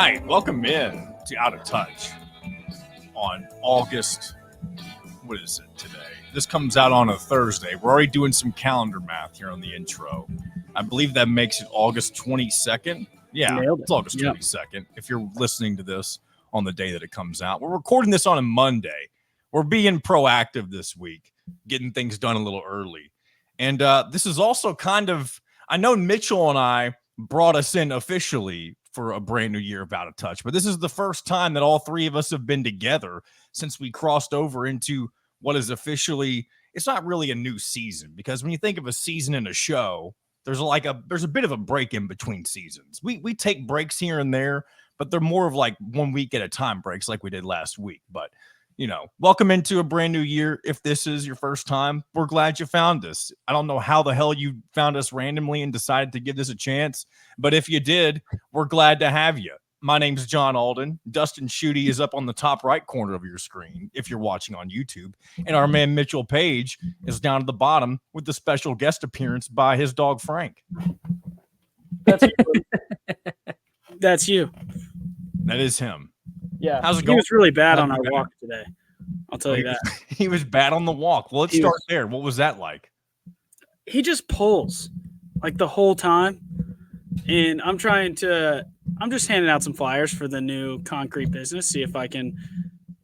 right, welcome in to Out of Touch on August. What is it today? This comes out on a Thursday. We're already doing some calendar math here on the intro. I believe that makes it August 22nd. Yeah, it's August 22nd. If you're listening to this on the day that it comes out, we're recording this on a Monday. We're being proactive this week, getting things done a little early. And this is also kind of, I know Mitchell and I brought us in officially for a brand new year of Out of Touch, but this is the first time that all three of us have been together since we crossed over into what is officially, it's not really a new season, because when you think of a season in a show, there's a bit of a break in between seasons. We take breaks here and there, but they're more of like 1 week at a time breaks like we did last week. But welcome into a brand new year. If this is your first time, we're glad you found us. I don't know how the hell you found us randomly and decided to give this a chance, but if you did, we're glad to have you. My name's John Alden. Dustin Schutte is up on the top right corner of your screen if you're watching on YouTube. And our man Mitchell Page is down at the bottom with the special guest appearance by his dog Frank. That's you. That's you. That is him. Yeah. How's it going? He was really bad on our walk today. I'll tell you that. He was bad on the walk. Well, let's start there. What was that like? He just pulls like the whole time. And I'm just handing out some flyers for the new concrete business, see if I can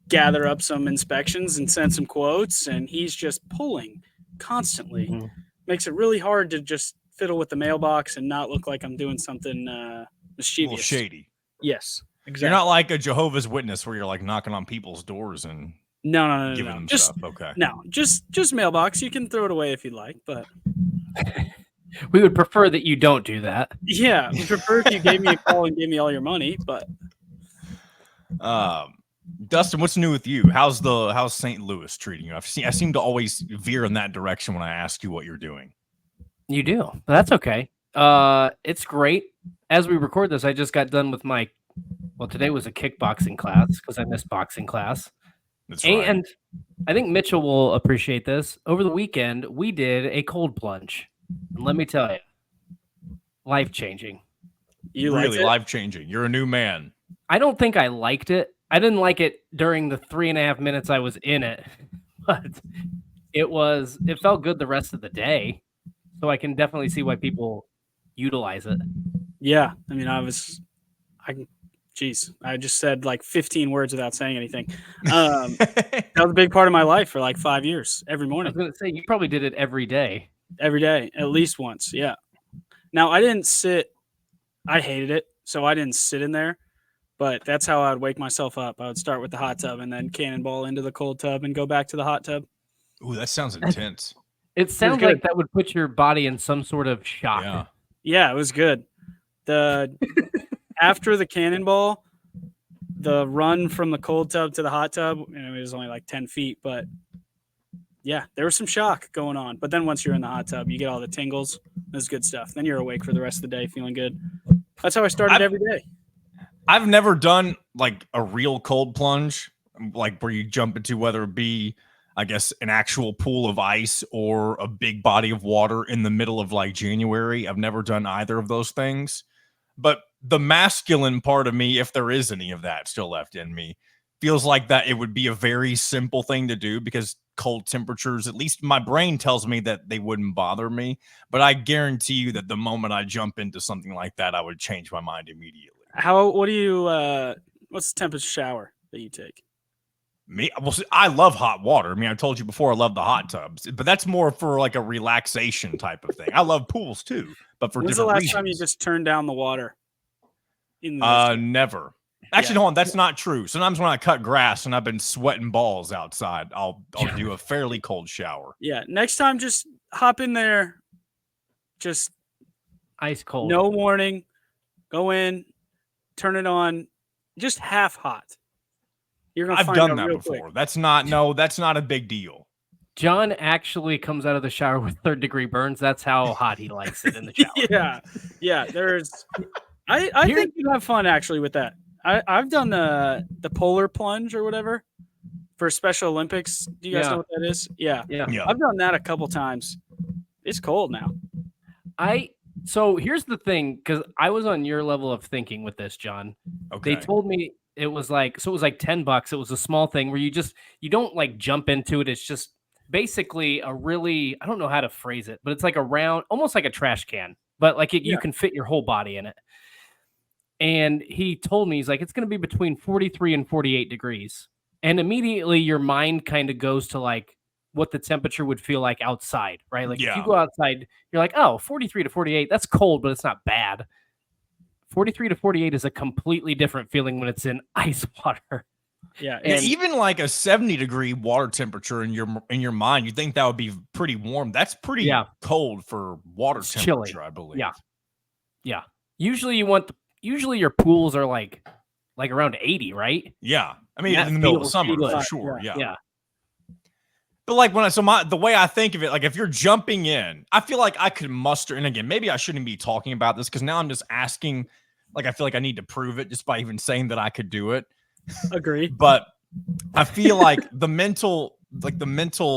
gather up some inspections and send some quotes. And he's just pulling constantly. Mm-hmm. Makes it really hard to just fiddle with the mailbox and not look like I'm doing something mischievous. A little shady. Yes, exactly. You're not like a Jehovah's Witness where you're like knocking on people's doors and no. giving them just, stuff. Okay. No, just mailbox. You can throw it away if you like, but we would prefer that you don't do that. Yeah, we prefer if you gave me a call and gave me all your money, but Dustin, what's new with you? How's St. Louis treating you? I seem to always veer in that direction when I ask you what you're doing. You do. But that's okay. It's great. As we record this, I just got done with today was a kickboxing class because I missed boxing class. That's right. And I think Mitchell will appreciate this. Over the weekend, we did a cold plunge. And let me tell you, life-changing. You really life-changing. You're a new man. I don't think I liked it. I didn't like it during the 3.5 minutes I was in it, but it felt good the rest of the day. So I can definitely see why people utilize it. Yeah. I mean, I just said like 15 words without saying anything. That was a big part of my life for like 5 years, every morning. I was going to say, you probably did it every day. Every day, at least once. Yeah. Now I didn't sit. I hated it. So I didn't sit in there, but that's how I would wake myself up. I would start with the hot tub and then cannonball into the cold tub and go back to the hot tub. Ooh, that sounds intense. It sounds like that would put your body in some sort of shock. Yeah, it was good. After the cannonball, the run from the cold tub to the hot tub, it was only like 10 feet, but yeah, there was some shock going on. But then once you're in the hot tub, you get all the tingles. That's good stuff. Then you're awake for the rest of the day, feeling good. That's how I started every day. I've never done like a real cold plunge, like where you jump into whether it be, I guess, an actual pool of ice or a big body of water in the middle of like January. I've never done either of those things. But the masculine part of me, if there is any of that still left in me, feels like that it would be a very simple thing to do because cold temperatures, at least my brain tells me that they wouldn't bother me. But I guarantee you that the moment I jump into something like that, I would change my mind immediately. What's the temperature shower that you take? Me? Well, see, I love hot water. I mean, I told you before I love the hot tubs, but that's more for like a relaxation type of thing. I love pools too, but for When's different the last reasons. time you just turned down the water? Never. Actually, hold on. That's not true. Sometimes when I cut grass and I've been sweating balls outside, I'll do a fairly cold shower. Yeah. Next time, just hop in there. Just ice cold. No warning. Go in, turn it on, just half hot. You're gonna. I've done that before. Quick. That's not a big deal. John actually comes out of the shower with 3rd-degree burns. That's how hot he likes it in the shower. Yeah. There's. I think you have fun actually with that. I've done the polar plunge or whatever for Special Olympics. Do you guys know what that is? Yeah. I've done that a couple times. It's cold now. So here's the thing, because I was on your level of thinking with this, John. Okay. They told me it was like $10. It was a small thing where you don't like jump into it. It's just basically a really, I don't know how to phrase it, but it's like a round, almost like a trash can, but like you can fit your whole body in it. And he told me, he's like, it's going to be between 43 and 48 degrees. And immediately your mind kind of goes to like what the temperature would feel like outside, right? Like if you go outside, you're like, oh, 43 to 48, that's cold, but it's not bad. 43 to 48 is a completely different feeling when it's in ice water. Yeah. And even like a 70-degree water temperature in your mind, you think that would be pretty warm. That's pretty cold for water temperature, chilly. I believe. Yeah. Yeah. Usually your pools are like around 80, right? Yeah. I mean, in the middle of summer for sure. Yeah. But like the way I think of it, like if you're jumping in, I feel like I could muster, and again, maybe I shouldn't be talking about this because now I'm just asking, like I feel like I need to prove it just by even saying that I could do it. Agree. But I feel like the mental,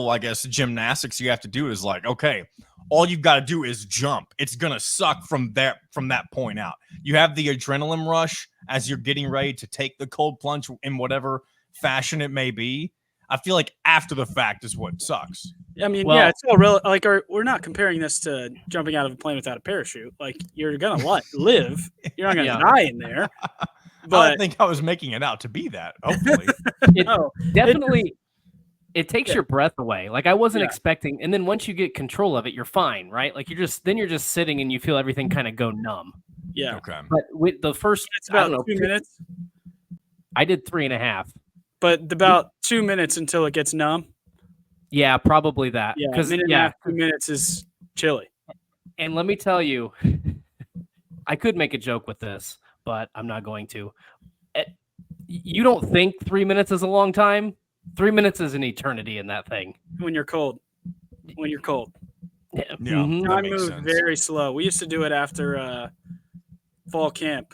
I guess, gymnastics you have to do is like, okay, all you've got to do is jump. It's gonna suck from that point out. You have the adrenaline rush as you're getting ready to take the cold plunge in whatever fashion it may be. I feel like after the fact is what sucks. I mean, it's all real. Like, we're not comparing this to jumping out of a plane without a parachute. Like, you're gonna live. You're not gonna die in there. But I don't think I was making it out to be that. Hopefully, definitely. It takes your breath away. Like I wasn't expecting. And then once you get control of it, you're fine, right? Like you're just sitting and you feel everything kind of go numb. Yeah. Okay. But with the first, it's about 2 minutes. I did 3.5. But about 2 minutes until it gets numb. Yeah, probably that. Yeah, a minute and a half, 2 minutes is chilly. And let me tell you, I could make a joke with this, but I'm not going to. You don't think 3 minutes is a long time? 3 minutes is an eternity in that thing. When you're cold. Yeah. Time moves very slow. We used to do it after fall camp.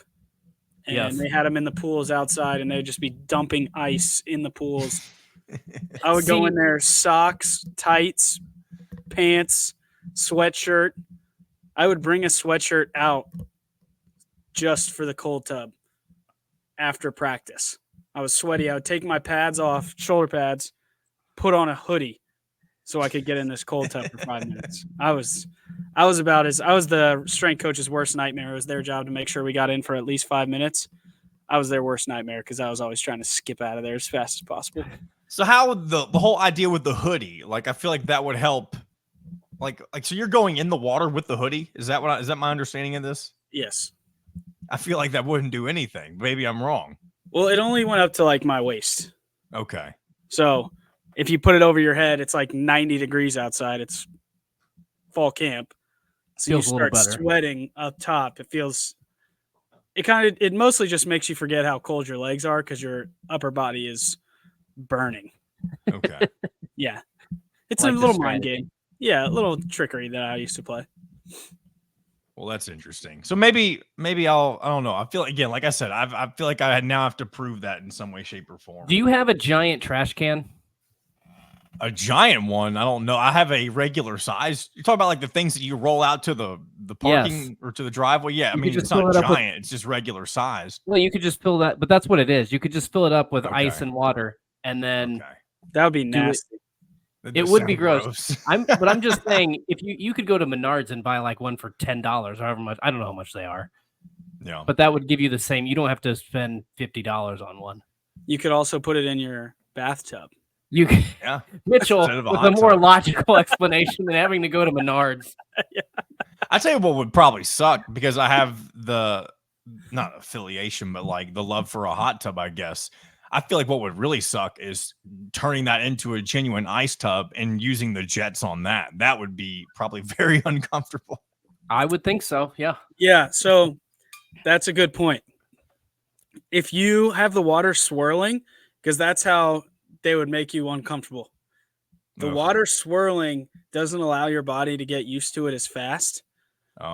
And they had them in the pools outside, and they'd just be dumping ice in the pools. I would go in there, socks, tights, pants, sweatshirt. I would bring a sweatshirt out just for the cold tub after practice. I was sweaty. I would take my pads off, shoulder pads, put on a hoodie so I could get in this cold tub for 5 minutes. I was the strength coach's worst nightmare. It was their job to make sure we got in for at least 5 minutes. I was their worst nightmare because I was always trying to skip out of there as fast as possible. So how would the whole idea with the hoodie? Like I feel like that would help. Like so you're going in the water with the hoodie? Is that my understanding of this? Yes. I feel like that wouldn't do anything. Maybe I'm wrong. Well, it only went up to like my waist. Okay. So if you put it over your head, it's like 90 degrees outside. It's fall camp. So feels you start sweating up top. It mostly just makes you forget how cold your legs are because your upper body is burning. Okay. Yeah. It's like a little mind game. Yeah, a little trickery that I used to play. Well, that's interesting. So maybe I don't know. I feel again, like I said, I feel like I now have to prove that in some way, shape, or form. Do you have a giant trash can? A giant one? I don't know. I have a regular size. You're talking about like the things that you roll out to the parking or to the driveway. Yeah, I mean it's not giant. It's just regular size. Well, you could just fill that, but that's what it is. You could just fill it up with ice and water, and then that would be nasty. It would be gross. But I'm just saying, if you could go to Menards and buy like one for $10, however much, I don't know how much they are. Yeah. But that would give you the same. You don't have to spend $50 on one. You could also put it in your bathtub. You can, Mitchell, with a more logical explanation than having to go to Menards. I tell you what would probably suck because I have not affiliation, but like the love for a hot tub, I guess. I feel like what would really suck is turning that into a genuine ice tub and using the jets on that. That would be probably very uncomfortable. I would think so. Yeah. Yeah. So that's a good point. If you have the water swirling, because that's how they would make you uncomfortable. The water swirling doesn't allow your body to get used to it as fast.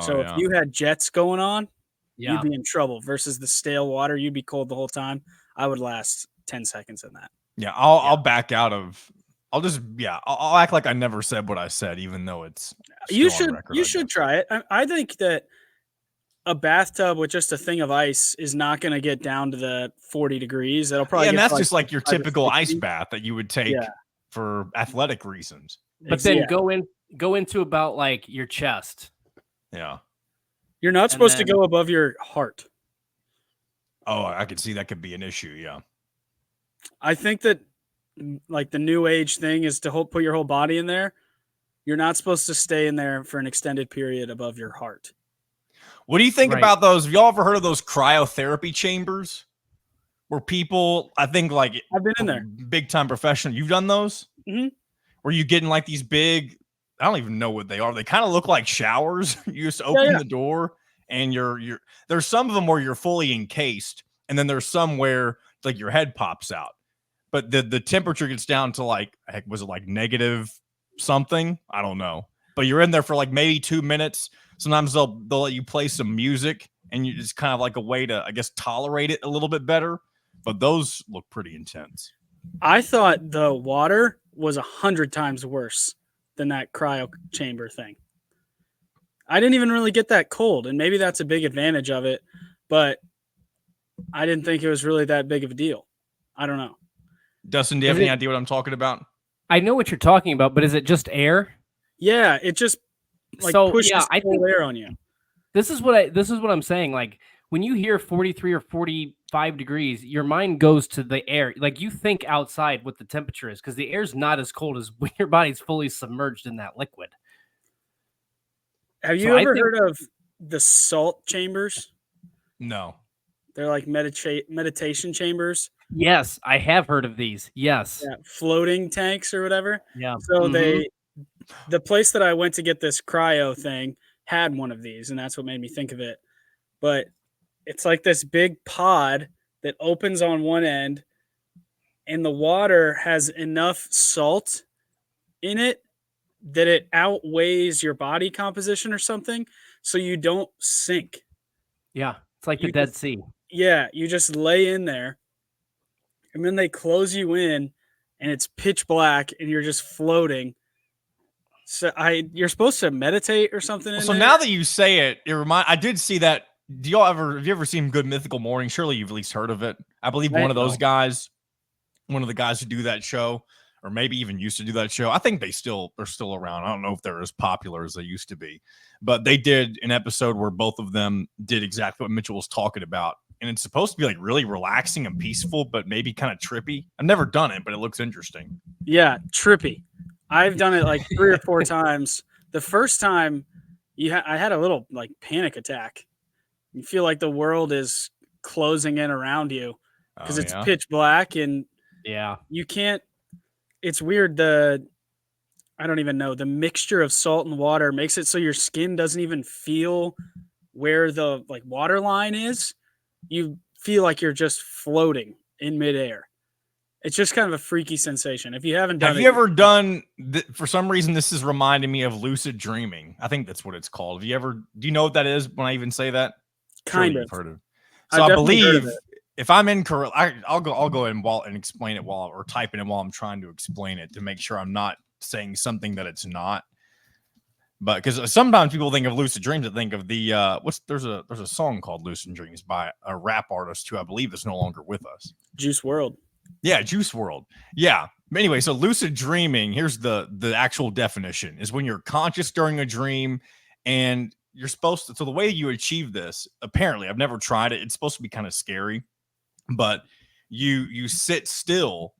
So if you had jets going on, you'd be in trouble versus the stale water. You'd be cold the whole time. I would last 10 seconds in that. Yeah. I'll back out of, I'll act like I never said what I said, even though it's, you should try it. I think that a bathtub with just a thing of ice is not going to get down to the 40 degrees. That'll probably and get that's to, just like your 55 to typical ice 60. bath that you would take Yeah. for athletic reasons. But then Yeah. go into about like your chest. Yeah. You're not supposed to go above your heart. Oh, I could see that could be an issue. Yeah. I think that like the new age thing is to put your whole body in there. You're not supposed to stay in there for an extended period above your heart. What do you think Right. about those? Have y'all ever heard of those cryotherapy chambers where people, I think like I've been in there. big time professional. You've done those? Mm-hmm. Where you get in like these big, I don't even know what they are. They kind of look like showers. You just open the door and there's some of them where you're fully encased, and then there's some where like your head pops out. But the temperature gets down to like, heck, was it like negative something? I don't know. But you're in there for like maybe 2 minutes. Sometimes they'll let you play some music, and you just kind of like a way to, I guess, tolerate it a little bit better. But those look pretty intense. I thought the water was 100 times worse than that cryo chamber thing. I didn't even really get that cold, and maybe that's a big advantage of it, but I didn't think it was really that big of a deal. I don't know. Dustin, do you have any idea what I'm talking about? I know what you're talking about, but is it just air? Yeah, it just like pushes cold air on you. This is what I'm saying. Like when you hear 43 or 45 degrees, your mind goes to the air. Like you think outside what the temperature is, because the air's not as cold as when your body's fully submerged in that liquid. Have you ever heard of the salt chambers? No. They're like meditation chambers. Yes, I have heard of these. Yes. Yeah, floating tanks or whatever. Yeah. So the place that I went to get this cryo thing had one of these, and that's what made me think of it. But it's like this big pod that opens on one end, and the water has enough salt in it that it outweighs your body composition or something, so you don't sink. Yeah, it's like the Dead Sea. Yeah, you just lay in there, and then they close you in, and it's pitch black, and you're just floating. So you're supposed to meditate or something. So now that you say it, I did see that. Have you ever seen Good Mythical Morning? Surely you've at least heard of it. I believe one of those guys, one of the guys who do that show, or maybe even used to do that show. I think they're still around. I don't know if they're as popular as they used to be, but they did an episode where both of them did exactly what Mitchell was talking about. And it's supposed to be like really relaxing and peaceful, but maybe kind of trippy. I've never done it, but it looks interesting. Yeah, trippy. I've done it like 3 or 4 times. The first time I had a little like panic attack. You feel like the world is closing in around you because it's pitch black and you can't. It's weird. I don't even know. The mixture of salt and water makes it so your skin doesn't even feel where the like water line is. You feel like you're just floating in midair. It's just kind of a freaky sensation. If you haven't done it. Have you ever done, for some reason, this is reminding me of lucid dreaming. I think that's what it's called. Do you know what that is when I even say that? Kind of. You've heard of it. So I believe if I'm incorrect, I'll go in and explain it or type it in while I'm trying to explain it to make sure I'm not saying something that it's not. But because sometimes people think of lucid dreams, that think of the there's a song called Lucid Dreams by a rap artist who I believe is no longer with us. Juice WRLD. Yeah, Juice WRLD. Yeah. Anyway, so lucid dreaming, here's the actual definition, is when you're conscious during a dream and you're supposed to, so the way you achieve this, apparently, I've never tried it. It's supposed to be kind of scary, but you sit still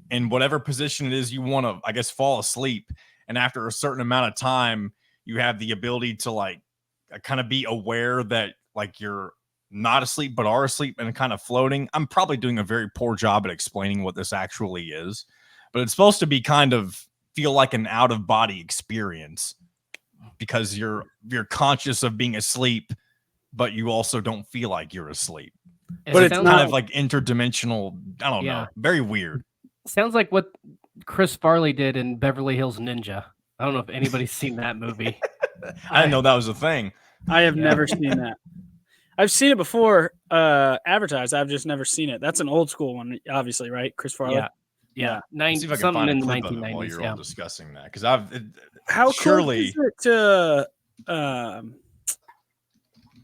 in whatever position it is you want to, I guess, fall asleep. And after a certain amount of time, you have the ability to like kind of be aware that like you're not asleep, but are asleep and kind of floating. I'm probably doing a very poor job at explaining what this actually is, but it's supposed to be kind of feel like an out of body experience because you're conscious of being asleep, but you also don't feel like you're asleep. But it's kind of like interdimensional. I don't know. Very weird. Sounds like what Chris Farley did in Beverly Hills Ninja. I don't know if anybody's seen that movie. I didn't know that was a thing. I have never seen that. I've seen it before advertised. I've just never seen it. That's an old school one, obviously, right? Chris Farley. Yeah. See if I can find a clip of it while you're all discussing that, because how surely cool is it to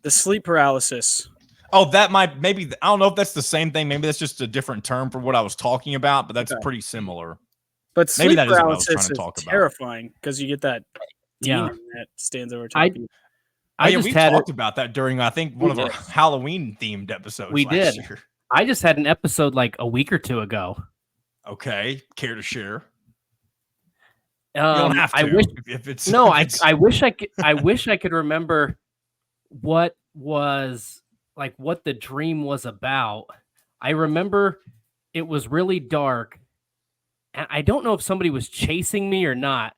the The sleep paralysis. Oh, that might maybe I don't know if that's the same thing. Maybe that's just a different term for what I was talking about, but that's Okay. pretty similar. But Maybe sleep that is what I was trying paralysis to is talk about. terrifying because you get that Yeah. demon that stands over top of you. I yeah, just we had talked it. about that during I think one of our Halloween themed episodes We last did. year. I just had an episode like a week or two ago. Okay, care to share? You don't have to. I wish. If it's No, if it's, I wish I could. I wish I could remember what was like what the dream was about. I remember it was really dark. And I don't know if somebody was chasing me or not,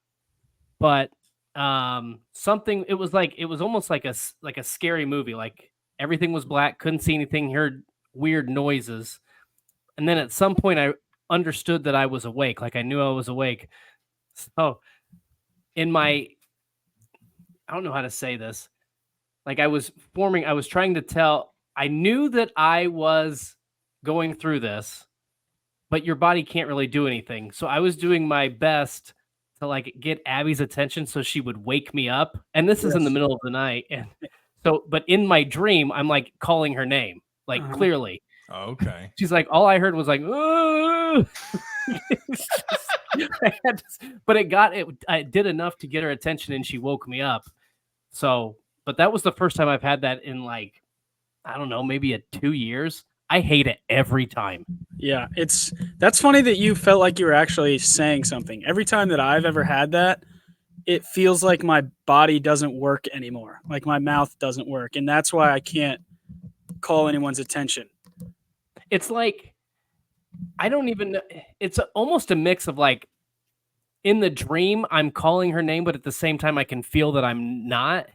but something. It was almost like a scary movie. Like everything was black, couldn't see anything, heard weird noises, and then at some point I understood that I was awake. Like I knew I was awake. So in my, I don't know how to say this. Like I was trying to tell, I knew that I was going through this, but your body can't really do anything. So I was doing my best to like get Abby's attention so she would wake me up. And this is in the middle of the night. And so, but in my dream, I'm like calling her name, like clearly. okay. She's like, all I heard was like, but I did enough to get her attention and she woke me up. So, but that was the first time I've had that in like, I don't know, maybe 2 years. I hate it every time. Yeah, that's funny that you felt like you were actually saying something. Every time that I've ever had that, it feels like my body doesn't work anymore. Like my mouth doesn't work. And that's why I can't call anyone's attention. It's like, I don't even know. It's almost a mix of like, in the dream, I'm calling her name, but at the same time, I can feel that I'm not.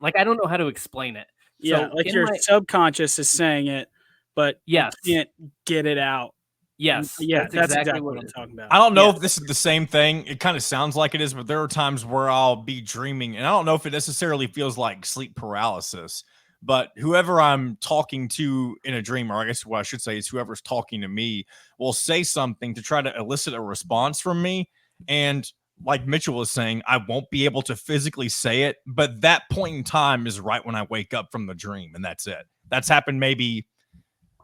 Like, I don't know how to explain it. Yeah, So like your subconscious is saying it, but yes, you can't get it out. Yes. Yeah, that's exactly what I'm talking about. I don't know if this is the same thing. It kind of sounds like it is, but there are times where I'll be dreaming, and I don't know if it necessarily feels like sleep paralysis, but whoever I'm talking to in a dream, or I guess what I should say is whoever's talking to me, will say something to try to elicit a response from me. And like Mitchell was saying, I won't be able to physically say it, but that point in time is right when I wake up from the dream, and that's it. That's happened maybe,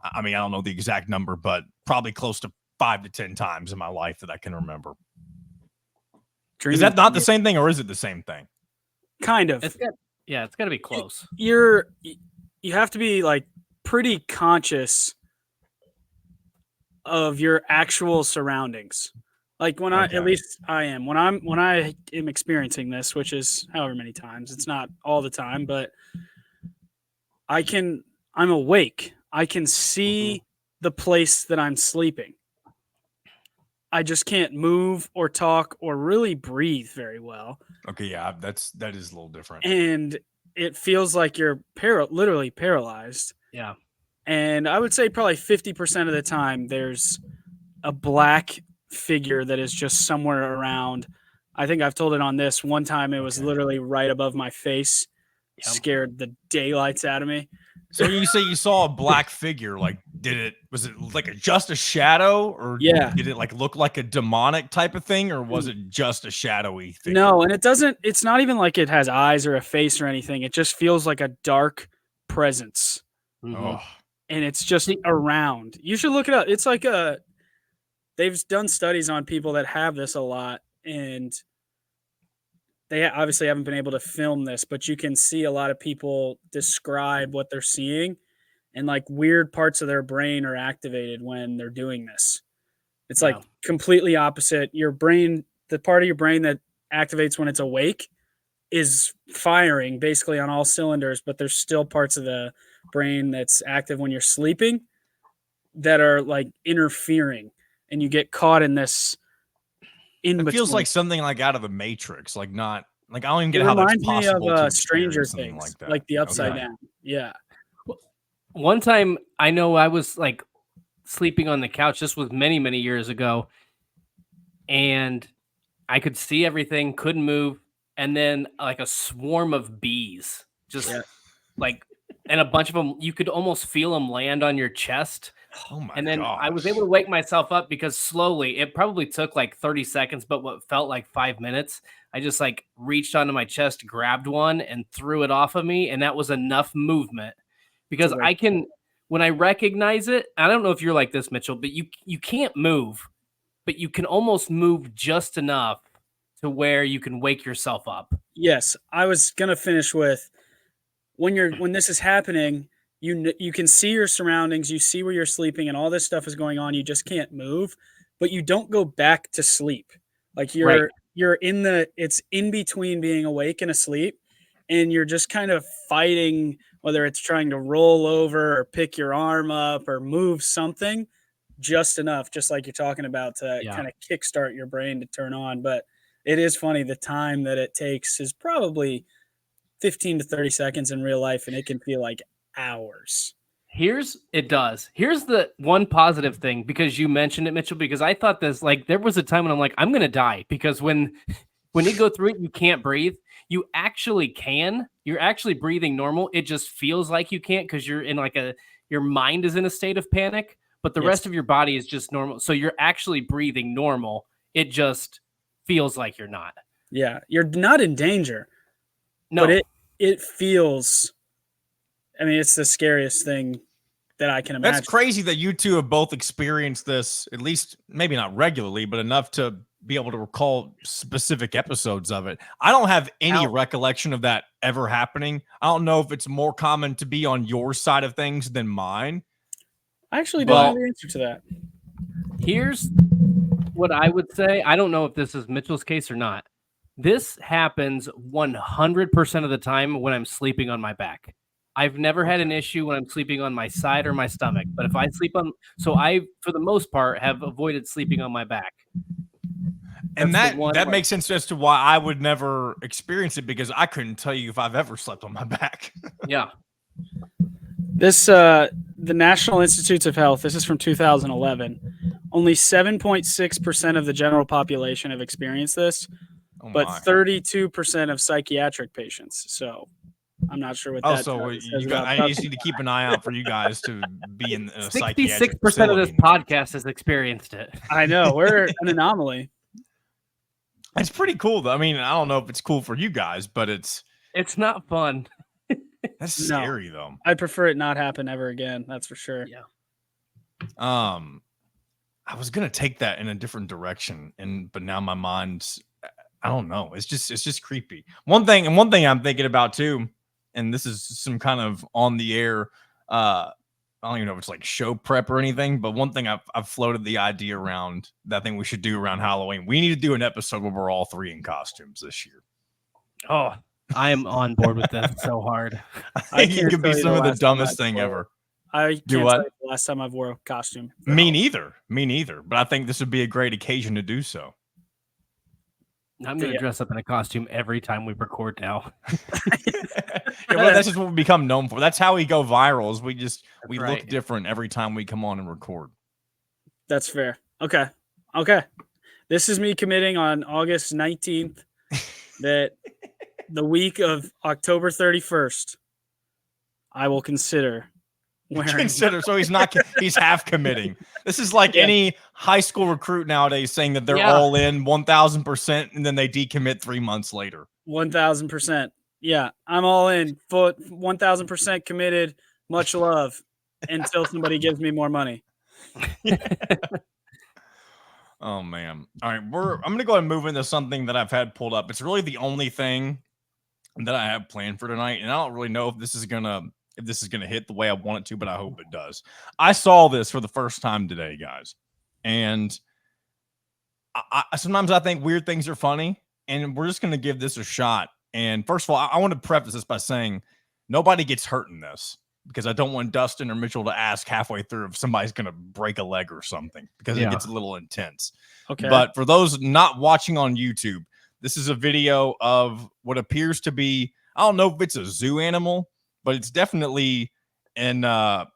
I mean, I don't know the exact number, but probably close to 5 to 10 times in my life that I can remember. Is that not the same thing, or is it the same thing? Kind of. It's got to be close. You have to be like pretty conscious of your actual surroundings. Like when at least I am, when I am experiencing this, which is however many times, it's not all the time, but I'm awake. I can see the place that I'm sleeping. I just can't move or talk or really breathe very well. Okay, yeah, that is a little different. And it feels like you're literally paralyzed. Yeah. And I would say probably 50% of the time there's a black figure that is just somewhere around. I think I've told it on this. One time it was literally right above my face. Yep. Scared the daylights out of me. So you say you saw a black figure, like was it like just a shadow, or did it like look like a demonic type of thing, or was it just a shadowy thing? No, and it's not even like it has eyes or a face or anything. It just feels like a dark presence. Oh. And it's just around. You should look it up. It's like they've done studies on people that have this a lot, and they obviously haven't been able to film this, but you can see a lot of people describe what they're seeing, and like weird parts of their brain are activated when they're doing this. It's like completely opposite. Your brain, the part of your brain that activates when it's awake, is firing basically on all cylinders, but there's still parts of the brain that's active when you're sleeping that are like interfering, and you get caught in this It feels like something like out of the Matrix, like not like I don't even get how that's possible. It reminds me to of Stranger Things, like the Upside Down. Yeah. One time I know I was like sleeping on the couch. This was many, many years ago, and I could see everything, couldn't move, and then like a swarm of bees, just like, and a bunch of them. You could almost feel them land on your chest. Oh my And then I was gosh. able to wake myself up because slowly, it probably took like 30 seconds, but what felt like 5 minutes, I just like reached onto my chest, grabbed one and threw it off of me. And that was enough movement because I can, when I recognize it, I don't know if you're like this, Mitchell, but you can't move, but you can almost move just enough to where you can wake yourself up. Yes, I was gonna finish with when this is happening, you can see your surroundings, you see where you're sleeping, and all this stuff is going on. You just can't move, but you don't go back to sleep. Like Right. you're it's in between being awake and asleep, and you're just kind of fighting whether it's trying to roll over or pick your arm up or move something just enough, just like you're talking about to Yeah. kind of kickstart your brain to turn on. But it is funny the time that it takes is probably 15 to 30 seconds in real life, and it can feel like hours. Here's the one positive thing, because you mentioned it, Mitchell, because I thought this, like, there was a time when I'm like, I'm going to die because when you go through it, you can't breathe. You actually can. You're actually breathing normal. It just feels like you can't because you're in like your mind is in a state of panic, but the Yes. rest of your body is just normal. So you're actually breathing normal. It just feels like you're not. Yeah, you're not in danger, No. but it feels. I mean, it's the scariest thing that I can imagine. That's crazy that you two have both experienced this, at least maybe not regularly, but enough to be able to recall specific episodes of it. I don't have any recollection of that ever happening. I don't know if it's more common to be on your side of things than mine. I actually don't know the answer to that. Here's what I would say. I don't know if this is Mitchell's case or not. This happens 100% of the time when I'm sleeping on my back. I've never had an issue when I'm sleeping on my side or my stomach, but if I sleep on, so I, for the most part, have avoided sleeping on my back. And that makes sense as to why I would never experience it, because I couldn't tell you if I've ever slept on my back. Yeah. This, the National Institutes of Health, this is from 2011. Only 7.6% of the general population have experienced this, but 32% of psychiatric patients. So I'm not sure what that says. I just need to keep an eye out for you guys to be in a 66% of this podcast has experienced it. I know, we're an anomaly. It's pretty cool, though. I mean, I don't know if it's cool for you guys, but it's not fun. That's scary, though. I prefer it not happen ever again. That's for sure. Yeah. I was gonna take that in a different direction, but now my mind's, I don't know. It's just creepy. One thing I'm thinking about too, and this is some kind of on the air. I don't even know if it's like show prep or anything, but one thing I've floated the idea around that I think we should do around Halloween. We need to do an episode where we're all three in costumes this year. Oh, I am on board with that so hard. I think it could be some of the dumbest thing ever. I can't tell you the last time I've wore a costume. Me neither. But I think this would be a great occasion to do so. I'm going to dress up in a costume every time we record now. That's just what we become known for. That's how we go viral. Is we right. look different every time we come on and record. That's fair. Okay. This is me committing on August 19th that the week of October 31st, I will consider wearing. So he's half committing. This is like any high school recruit nowadays saying that they're all in 1,000% and then they decommit 3 months later. 1,000%. Yeah, I'm all in. 1,000% committed. Much love until somebody gives me more money. Oh man. All right, I'm gonna go ahead and move into something that I've had pulled up. It's really the only thing that I have planned for tonight, and I don't really know if this is gonna hit the way I want it to, but I hope it does. I saw this for the first time today, guys, and I sometimes I think weird things are funny, and we're just gonna give this a shot. And first of all, I want to preface this by saying nobody gets hurt in this, because I don't want Dustin or Mitchell to ask halfway through if somebody's going to break a leg or something, because it gets a little intense. Okay. But for those not watching on YouTube, this is a video of what appears to be, I don't know if it's a zoo animal, but it's definitely I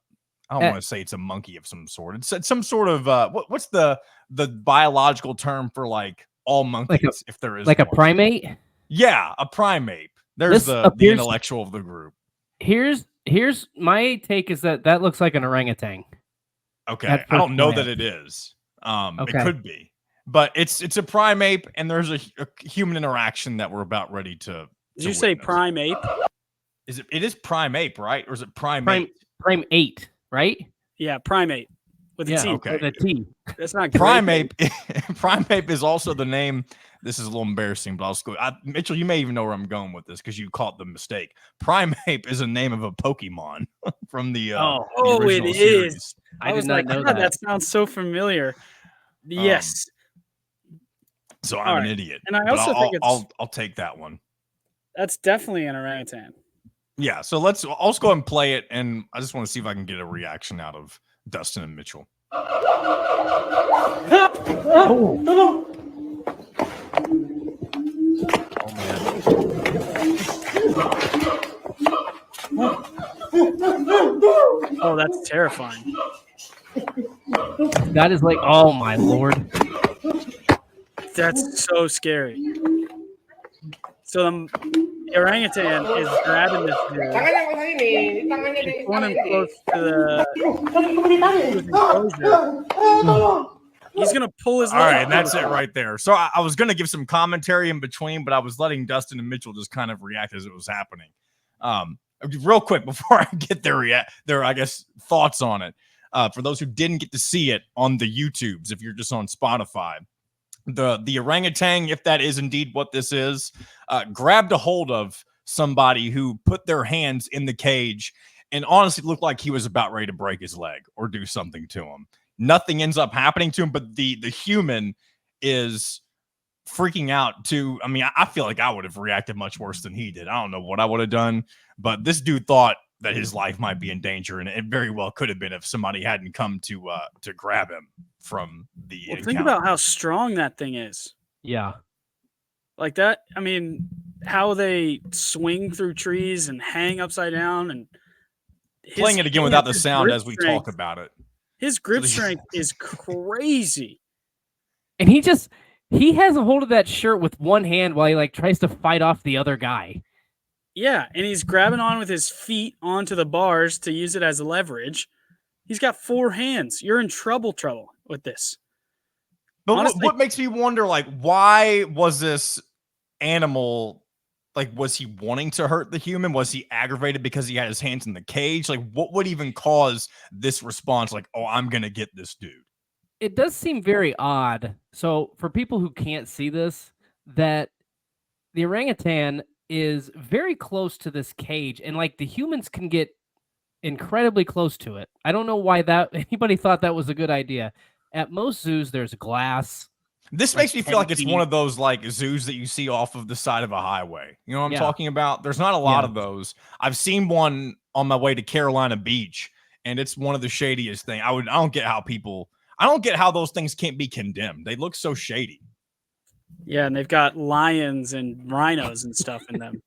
don't want to say it's a monkey of some sort. It's some sort of what's the biological term for like all monkeys, if there is like one? A primate? Yeah, a primate. There's the intellectual of the group. Here's my take is that looks like an orangutan. Okay, at I first don't know that glance. it is. It Okay. could be, but it's a prime ape, and there's a human interaction that we're about ready to. Did you say witness. prime ape? Is it? It is prime ape, right? Or is it primate? Prime 8, right? Yeah, primate with a Yeah, T. Okay. with a T. That's not Prime grape ape. Prime ape is also the name. This is a little embarrassing, but I'll go. Mitchell, you may even know where I'm going with this because you caught the mistake. Prime ape is a name of a Pokemon from the Oh, Oh, it original is. series. I did was not like, know God, that. that sounds so familiar. Yes. So I'm All an right. idiot, And I but also think I'll take that one. that's definitely an orangutan. Yeah, so I'll just go ahead and play it, and I just want to see if I can get a reaction out of Dustin and Mitchell. Oh. Oh man. Oh, that's terrifying. That is like, oh my lord. That's so scary. So the orangutan is grabbing this dude and pulling him close to his enclosure. He's gonna pull his All leg. right, and that's it right there. So I was going to give some commentary in between, but I was letting Dustin and Mitchell just kind of react as it was happening. Real quick before I get their I guess thoughts on it. For those who didn't get to see it on the YouTubes, if you're just on Spotify, the orangutan, if that is indeed what this is, grabbed a hold of somebody who put their hands in the cage and honestly looked like he was about ready to break his leg or do something to him. Nothing ends up happening to him, but the human is freaking out to, I mean, I feel like I would have reacted much worse than he did. I don't know what I would have done, but this dude thought that his life might be in danger, and it very well could have been if somebody hadn't come to grab him from the Well, encounter. think about how strong that thing is. Yeah. Like that. I mean, how they swing through trees and hang upside down, and Playing it again without the his sound grip as we strength- talk about it. His grip strength is crazy. And he has a hold of that shirt with one hand while he like tries to fight off the other guy. Yeah, and he's grabbing on with his feet onto the bars to use it as leverage. He's got 4 hands. You're in trouble with this. But Honestly- what makes me wonder, like, why was this animal, like, was he wanting to hurt the human? Was he aggravated because he had his hands in the cage? Like, what would even cause this response? Like, oh, I'm going to get this dude. It does seem very odd. So for people who can't see this, that the orangutan is very close to this cage, and like the humans can get incredibly close to it. I don't know why anybody thought that was a good idea. At most zoos, there's glass. This Like makes me 10 feel like it's feet. one of those like zoos that you see off of the side of a highway. You know what I'm Yeah. talking about? There's not a lot Yeah. of those. I've seen one on my way to Carolina Beach, and it's one of the shadiest things. I don't get how those things can't be condemned. They look so shady. Yeah, and they've got lions and rhinos and stuff in them.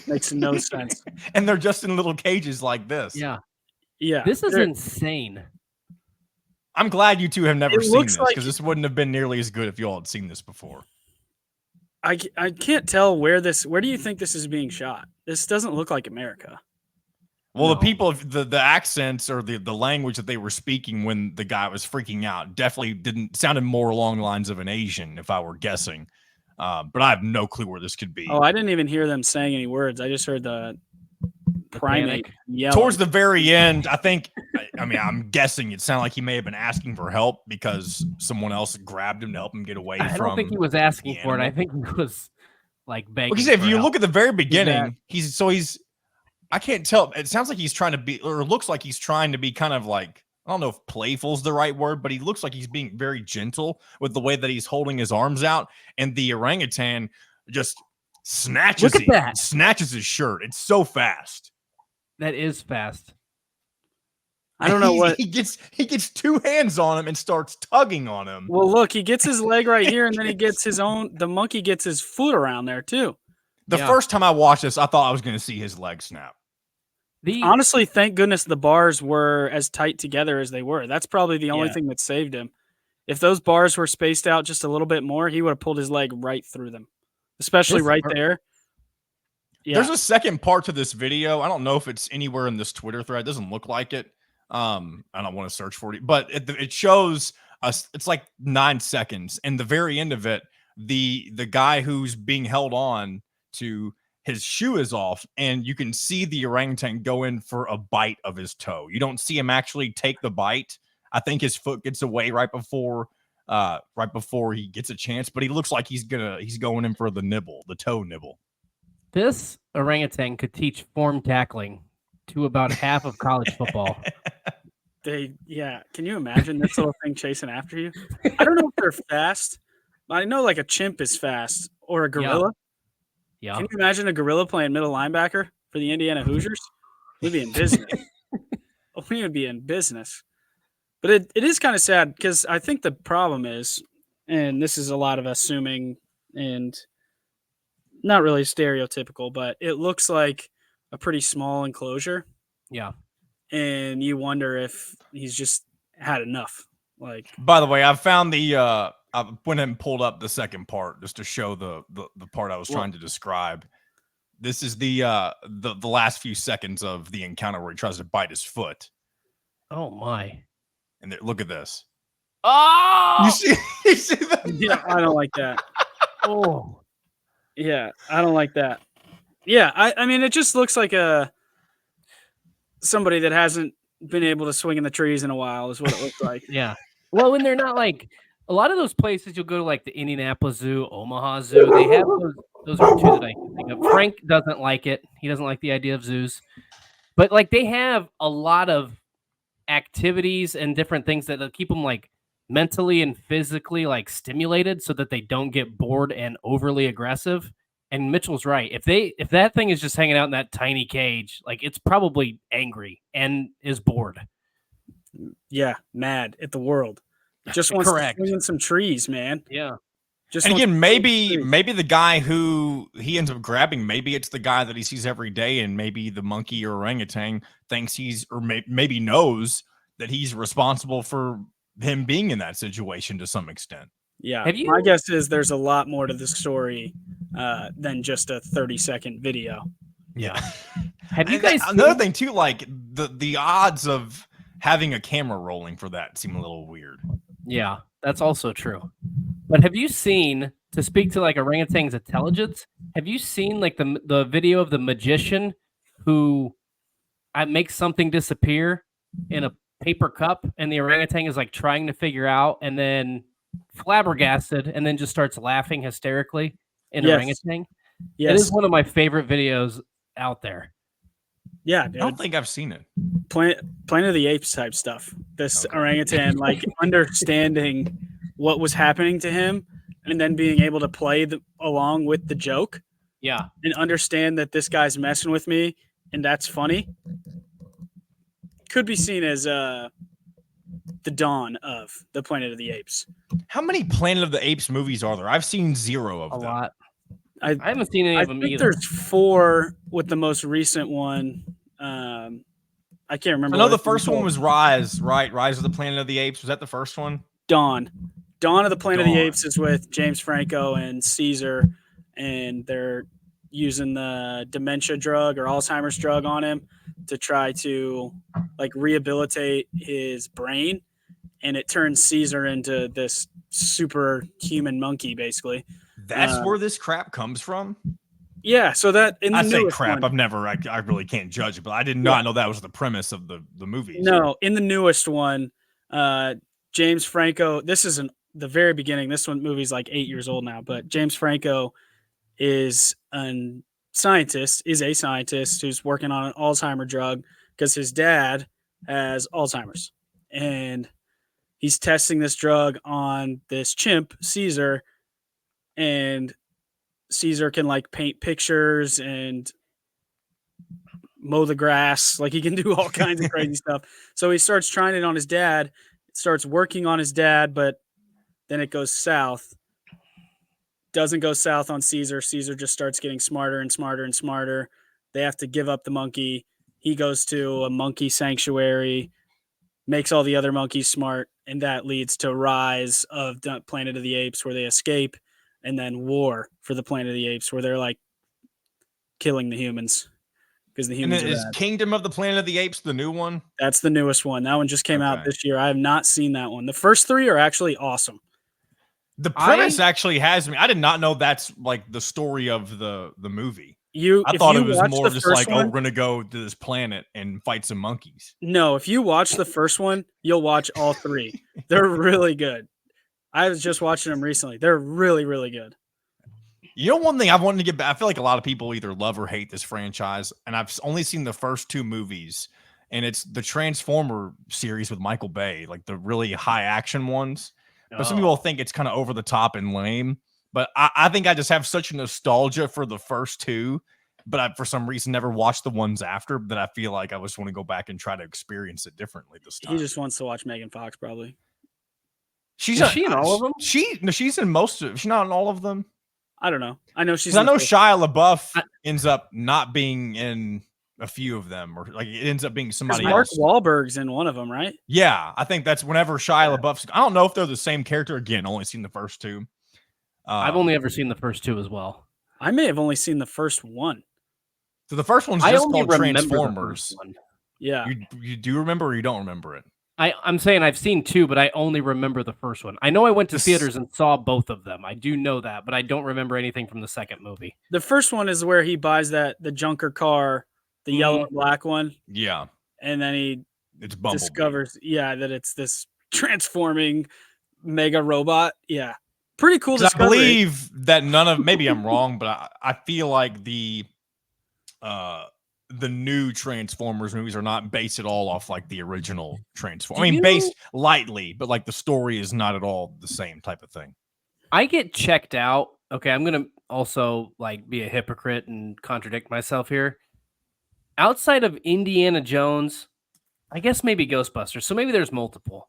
Makes no sense. And they're just in little cages like this. Yeah. Yeah. This is they're- insane. I'm glad you two have never It seen looks this like- because this wouldn't have been nearly as good if you all had seen this before. I can't tell where do you think this is being shot? This doesn't look like America. Well, No. the people, the accents or the language that they were speaking when the guy was freaking out definitely sounded more along the lines of an Asian, if I were guessing. But I have no clue where this could be. Oh, I didn't even hear them saying any words. I just heard the primate panic. yelling. Towards the very end, I think, I mean, I'm guessing it sounded like he may have been asking for help because someone else grabbed him to help him get away from. I don't think he was asking the for it. I animal. think he was like begging. Because if for you help. look at the very beginning, he's I can't tell. It sounds like he's trying to be, or it looks like he's trying to be kind of like, I don't know if playful's the right word, but he looks like he's being very gentle with the way that he's holding his arms out. And the orangutan just snatches his shirt. It's so fast. That is fast. I don't know what. He gets 2 hands on him and starts tugging on him. Well, look, he gets his leg right here, and then he gets the monkey gets his foot around there too. The Yeah. first time I watched this, I thought I was going to see his leg snap. Honestly, thank goodness the bars were as tight together as they were. That's probably the only Yeah. thing that saved him. If those bars were spaced out just a little bit more, he would have pulled his leg right through them, especially This right hurt. there. Yeah. There's a second part to this video. I don't know if it's anywhere in this Twitter thread. It doesn't look like it. I don't want to search for it, but it shows us. It's like 9 seconds, and the very end of it, the guy who's being held on to, his shoe is off, and you can see the orangutan go in for a bite of his toe. You don't see him actually take the bite. I think his foot gets away right before he gets a chance, but he looks like he's going in for the toe nibble. This orangutan could teach form tackling to about half of college football. Can you imagine this little thing chasing after you? I don't know if they're fast. I know like a chimp is fast, or a gorilla. Yeah. Can you imagine a gorilla playing middle linebacker for the Indiana Hoosiers? We'd be in business. We would be in business. But it is kind of sad because I think the problem is, and this is a lot of assuming and not really stereotypical, but it looks like a pretty small enclosure. Yeah. And you wonder if he's just had enough. Like, by the way, I found I went and pulled up the second part just to show the part I was trying to describe. This is the last few seconds of the encounter where he tries to bite his foot. Oh my! And look at this. Oh, you see that? Yeah, I don't like that. Oh, yeah, I don't like that. Yeah, I mean, it just looks like somebody that hasn't been able to swing in the trees in a while is what it looks like. Yeah. Well, when they're not like a lot of those places, you'll go to like the Indianapolis Zoo, Omaha Zoo. They have those are two that I can think of. Frank doesn't like it. He doesn't like the idea of zoos. But like they have a lot of activities and different things that keep them like mentally and physically like stimulated so that they don't get bored and overly aggressive. And Mitchell's right. If that thing is just hanging out in that tiny cage, like it's probably angry and is bored. Yeah, mad at the world. Just wants to swing in some trees, man. Yeah. Just and again, maybe the guy who he ends up grabbing, maybe it's the guy that he sees every day, and maybe the monkey or orangutan thinks maybe knows that he's responsible for him being in that situation to some extent. Yeah, my guess is there's a lot more to the story than just a 30-second video. Yeah. Have you guys another thing too? Like the odds of having a camera rolling for that seem a little weird. Yeah, that's also true. But have you seen, to speak to like orangutan's intelligence, have you seen like the video of the magician who makes something disappear in a paper cup, and the orangutan is like trying to figure out, and then flabbergasted, and then just starts laughing hysterically in orangutan? Yes. It is one of my favorite videos out there. Yeah, dude. I don't think I've seen it. Planet of the Apes type stuff. This orangutan, like understanding what was happening to him and then being able to play along with the joke. Yeah. And understand that this guy's messing with me and that's funny. Could be seen as the dawn of the Planet of the Apes. How many Planet of the Apes movies are there? I've seen 0 of them. A lot. I haven't seen any of them either. There's 4 with the most recent one. I can't remember. I know the first one was Rise, right? Rise of the Planet of the Apes. Was that the first one? Dawn of the Planet of the Apes is with James Franco and Caesar, and they're using the dementia drug or Alzheimer's drug on him to try to like rehabilitate his brain, and it turns Caesar into this superhuman monkey, basically. That's where this crap comes from? Yeah, so that in the newest crap. one, I really can't judge it, but I did not know that was the premise of the movie. No, in the newest one, James Franco, this isn't the very beginning. This movie's like 8 years old now, but James Franco is a scientist who's working on an Alzheimer's drug because his dad has Alzheimer's. And he's testing this drug on this chimp, Caesar, and Caesar can like paint pictures and mow the grass. Like he can do all kinds of crazy stuff. So he starts trying it on his dad, starts working on his dad, but then it goes south. Doesn't go south on Caesar. Caesar just starts getting smarter and smarter and smarter. They have to give up the monkey. He goes to a monkey sanctuary, makes all the other monkeys smart, and that leads to Rise of the Planet of the Apes, where they escape, and then War for the Planet of the Apes, where they're like killing the humans. because the And humans then are is bad. Kingdom of the Planet of the Apes the new one? That's the newest one. That one just came out Okay. this year. I have not seen that one. The first 3 are actually awesome. The premise actually has me. I did not know that's like the story of the movie. I If thought you it was watch more the just first like, oh, one, we're gonna go to this planet and fight some monkeys. no, if you watch the first one, you'll watch all 3. They're really good. I was just watching them recently. They're really, really good. You know, one thing I've wanted to get back, I feel like a lot of people either love or hate this franchise, and I've only seen the first 2 movies, and it's the Transformer series with Michael Bay, like the really high action ones. But some people think it's kind of over the top and lame. But I think I just have such a nostalgia for the first 2, but I, for some reason, never watched the ones after, that I feel like I just want to go back and try to experience it differently this time. He just wants to watch Megan Fox, probably. Is she in all of them? She's in most of. She's not in all of them. I don't know. I know she's. I know Shia LaBeouf ends up not being in a few of them, or like it ends up being somebody Mark else. Wahlberg's in one of them, right? Yeah, I think that's whenever Shia LaBeouf's. I don't know if they're the same character. Again, only seen the first 2. I've only ever seen the first 2 as well. I may have only seen the first one. So the first one's just called Transformers. Yeah, you do remember or you don't remember it? I'm saying I've seen 2, but I only remember the first one. I know I went to theaters and saw both of them. I do know that, but I don't remember anything from the second movie. the first one is where he buys the junker car, the yellow and black one. Yeah, and then it's Bumblebee. Discovers, that it's this transforming mega robot. Yeah, pretty cool. I believe that none of, maybe I'm wrong, but I feel like the new Transformers movies are not based at all off like the original Transformers. I mean, based lightly, but like the story is not at all the same type of thing. I get checked out. Okay, I'm gonna also like be a hypocrite and contradict myself here. Outside of Indiana Jones, I guess maybe Ghostbusters. So maybe there's multiple.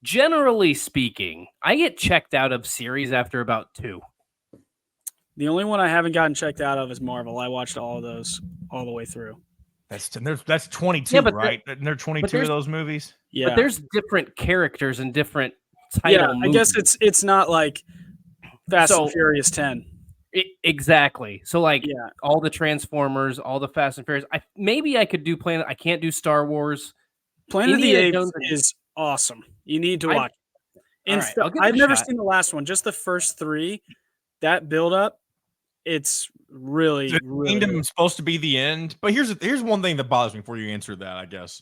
Generally speaking, I get checked out of series after about 2. The only one I haven't gotten checked out of is Marvel. I watched all of those all the way through. That's 22, right? And there are 22 of those movies. Yeah, but there's different characters and different title movies. I guess it's not like Fast and Furious 10. Exactly. So like all the Transformers, all the Fast and Furious. Maybe I could do Planet. I can't do Star Wars. Planet of the Apes is awesome. You need to watch. I've never seen the last one. Just the first 3. That build up, it's really, really Kingdom is supposed to be the end. But here's one thing that bothers me before you answer that, I guess.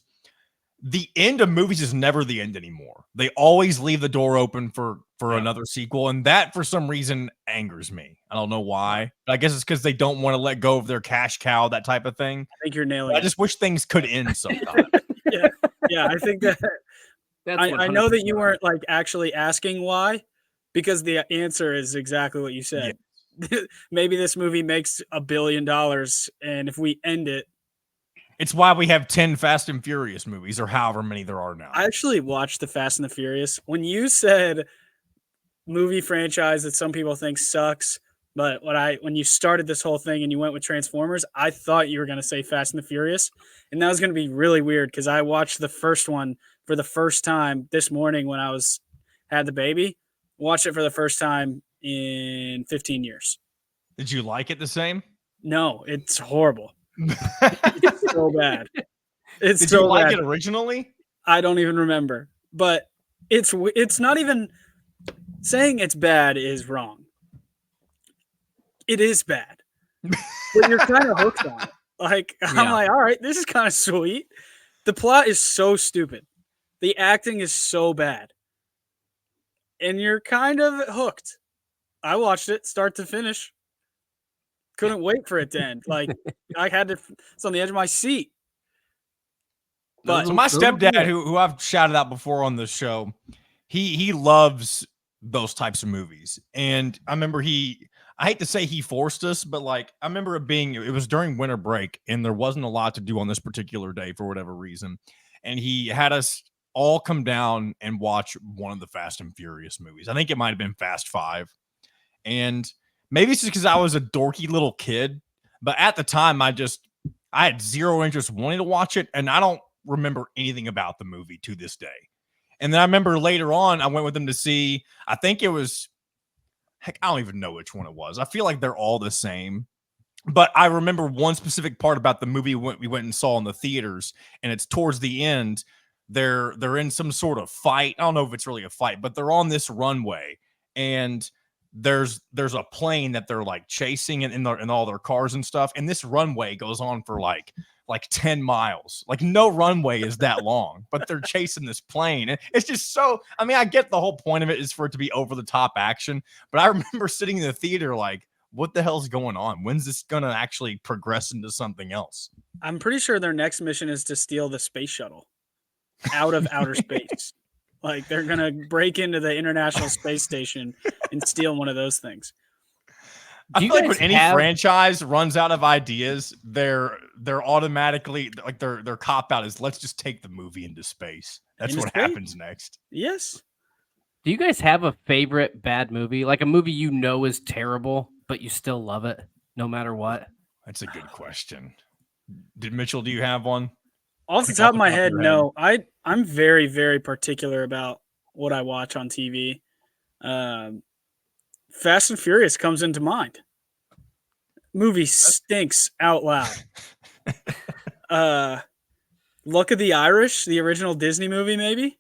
The end of movies is never the end anymore. They always leave the door open for another sequel, and that for some reason angers me. I don't know why. But I guess it's because they don't want to let go of their cash cow, that type of thing. I think you're nailing it. I just wish things could end sometime. Yeah, I think that. I know that you weren't like actually asking why, because the answer is exactly what you said. Yeah. Maybe this movie makes $1 billion, and if we end it. It's why we have 10 Fast and Furious movies, or however many there are now. I actually watched the Fast and the Furious. When you said movie franchise that some people think sucks, but when you started this whole thing and you went with Transformers, I thought you were going to say Fast and the Furious, and that was going to be really weird because I watched the first one for the first time this morning when I had the baby. Watched it for the first time in 15 years. Did you like it the same? No, it's horrible. It's so bad. Did you like it originally? I don't even remember. But it's not even saying it's bad is wrong. It is bad. But you're kind of hooked on it. Like I'm like, all right, this is kind of sweet. The plot is so stupid. The acting is so bad. And you're kind of hooked. I watched it start to finish. Couldn't wait for it to end. Like I had to. It's on the edge of my seat. But so my stepdad, who I've shouted out before on the show, he loves those types of movies, and I remember I hate to say he forced us, but like I remember it was during winter break, and there wasn't a lot to do on this particular day for whatever reason, and he had us all come down and watch one of the Fast and Furious movies. I think it might have been Fast 5, and maybe it's just because I was a dorky little kid, but at the time I had zero interest wanting to watch it, and I don't remember anything about the movie to this day. And then I remember later on, I went with them to see, I think it was, I don't even know which one it was. I feel like they're all the same. But I remember one specific part about the movie we went and saw in the theaters, and it's towards the end. They're in some sort of fight. I don't know if it's really a fight, but they're on this runway, and there's a plane that they're like chasing in all their cars and stuff. And this runway goes on for like 10 miles. Like no runway is that long, but they're chasing this plane. And it's just so, I mean, I get the whole point of it is for it to be over the top action, but I remember sitting in the theater like, what the hell's going on? When's this going to actually progress into something else? I'm pretty sure their next mission is to steal the space shuttle out of outer space. Like they're going to break into the International Space Station and steal one of those things. I feel like when any franchise runs out of ideas, they're automatically like their cop out is let's just take the movie into space. That's what happens next. Yes. Do you guys have a favorite bad movie? Like a movie you know is terrible, but you still love it no matter what? That's a good question. Mitchell, do you have one? Off the top of my head, no. I'm very, very particular about what I watch on TV. Fast and Furious comes into mind. Movie stinks out loud. Luck of the Irish, the original Disney movie, maybe.